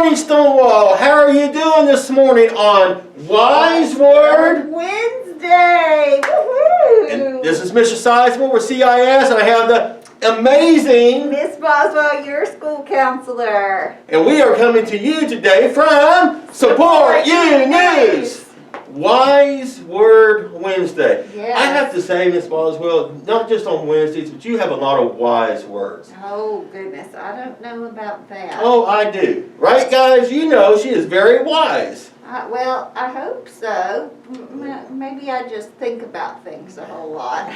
morning, Stonewall. How are you doing this morning on Wise Word Wednesday? Woohoo! And this is Mr. Sizemore with CIS, and I have the amazing Miss Boswell, your school counselor. And we are coming to you today from Support You News. Wise Word Wednesday. Yes. I have to say, Miss Boswell, not just on Wednesdays, but you have a lot of wise words. Oh, goodness. I don't know about that. Oh, I do. Right, guys? You know she is very wise. Well, I hope so. Maybe I just think about things a whole lot.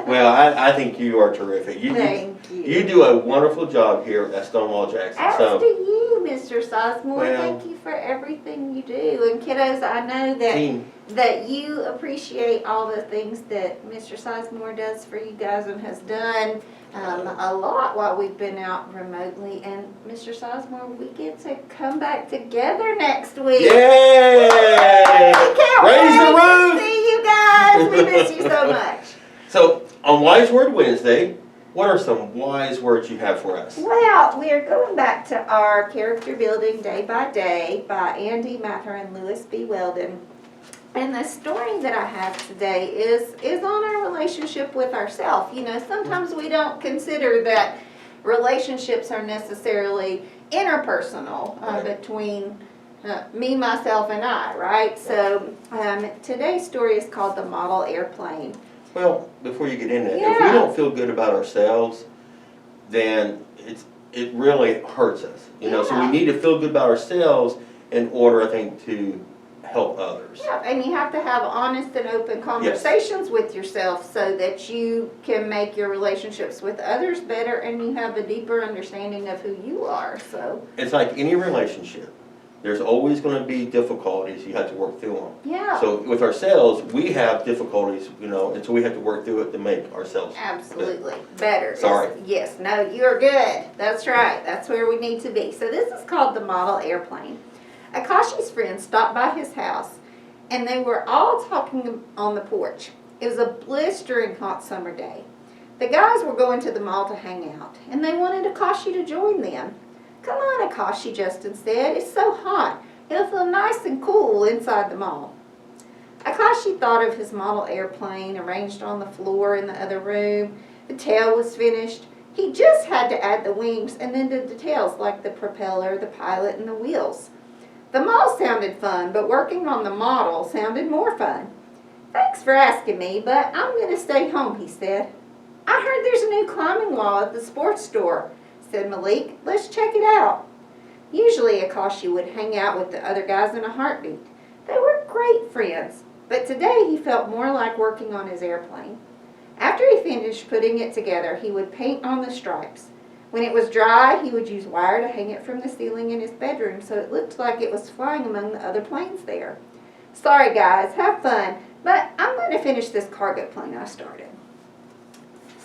Well, I think you are terrific. Thank you. You do a wonderful job here at Stonewall Jackson. As do you, Mr. Sizemore. Well, thank you for everything you do. And kiddos, I know that you appreciate all the things that Mr. Sizemore does for you guys and has done a lot while we've been out remotely. And Mr. Sizemore, we get to come back together next week. Yay! Can't Raise the wait roof! to see you guys. We miss you so much. So, on Wise Word Wednesday, what are some wise words you have for us? Well, we are going back to our character building day by day by Andy Mather and Lewis B. Weldon. And the story that I have today is on our relationship with ourselves. You know, sometimes we don't consider that relationships are necessarily interpersonal between me, myself, and I, right? So today's story is called The Model Airplane. Well, before you get into it, Yeah. if we don't feel good about ourselves, then it really hurts us. You know, so we Yeah. need to feel good about ourselves in order, I think, to help others. Yeah, and you have to have honest and open conversations with yourself so that you can make your relationships with others better and you have a deeper understanding of who you are. So It's like any relationship. There's always going to be difficulties. You have to work through them. yeah, So with ourselves, we have difficulties, you know, and so we have to work through it to make ourselves absolutely better. Sorry. Yes, no, you're good. That's right. That's where we need to be. So this is called The Model Airplane. Akashi's friends stopped by his house and they were all talking on the porch. It was a blistering hot summer day. The guys were going to the mall to hang out and they wanted Akashi to join them. "Come on, Akashi," Justin said. "It's so hot. It'll feel nice and cool inside the mall." Akashi thought of his model airplane arranged on the floor in the other room. The tail was finished. He just had to add the wings and then the details like the propeller, the pilot, and the wheels. The mall sounded fun, but working on the model sounded more fun. "Thanks for asking me, but I'm going to stay home," he said. "I heard there's a new climbing wall at the sports store," said Malik. "Let's check it out." Usually Akashi would hang out with the other guys in a heartbeat. They were great friends, but today he felt more like working on his airplane. After he finished putting it together, he would paint on the stripes. When it was dry, he would use wire to hang it from the ceiling in his bedroom so it looked like it was flying among the other planes there. "Sorry guys, have fun, but I'm going to finish this cargo plane I started."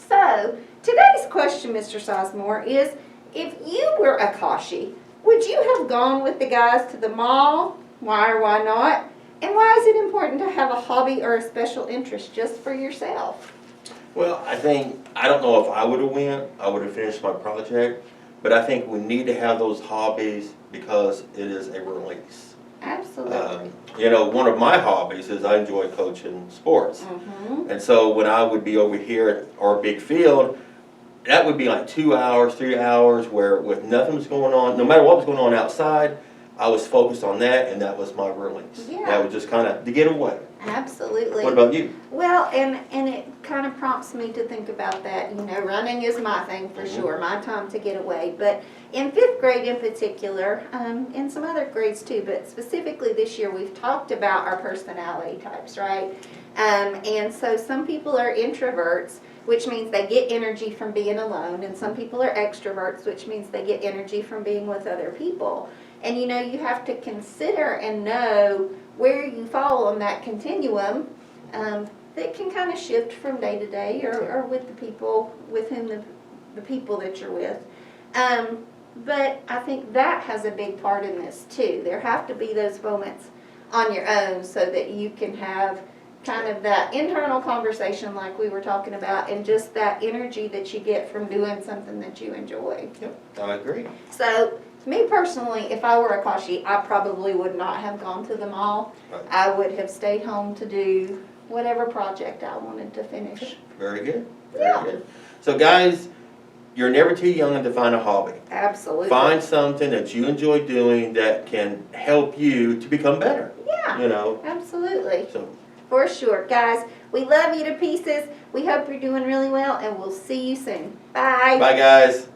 So, today's question, Mr. Sizemore, is if you were Akashi, would you have gone with the guys to the mall? Why or why not? And why is it important to have a hobby or a special interest just for yourself? Well, I don't know if I would have went. I would have finished my project. But I think we need to have those hobbies because it is a release. Absolutely. You know, one of my hobbies is I enjoy coaching sports. And so when I would be over here at our big field, that would be like 2 hours, 3 hours where with nothing was going on, no matter what was going on outside, I was focused on that and that was my release. Yeah. That was just kind of to get away. Absolutely. What about you? Well, and it kind of prompts me to think about that. You know, running is my thing for sure, my time to get away. But in 5th grade in particular, in some other grades too, but specifically this year, we've talked about our personality types, right? And so some people are introverts, which means they get energy from being alone, and some people are extroverts, which means they get energy from being with other people. And you know, you have to consider and know where you fall on that continuum that can kind of shift from day to day or with the people with whom the people that you're with. But I think that has a big part in this too. There have to be those moments on your own so that you can have kind of that internal conversation like we were talking about and just that energy that you get from doing something that you enjoy. Yep, I agree. So Me personally, if I were a Kashi, I probably would not have gone to the mall. Right. I would have stayed home to do whatever project I wanted to finish. Very good. Yeah. Very good. So guys, you're never too young to find a hobby. Absolutely. Find something that you enjoy doing that can help you to become better. Yeah. You know. Absolutely. So For sure. Guys, we love you to pieces. We hope you're doing really well, and we'll see you soon. Bye. bye guys.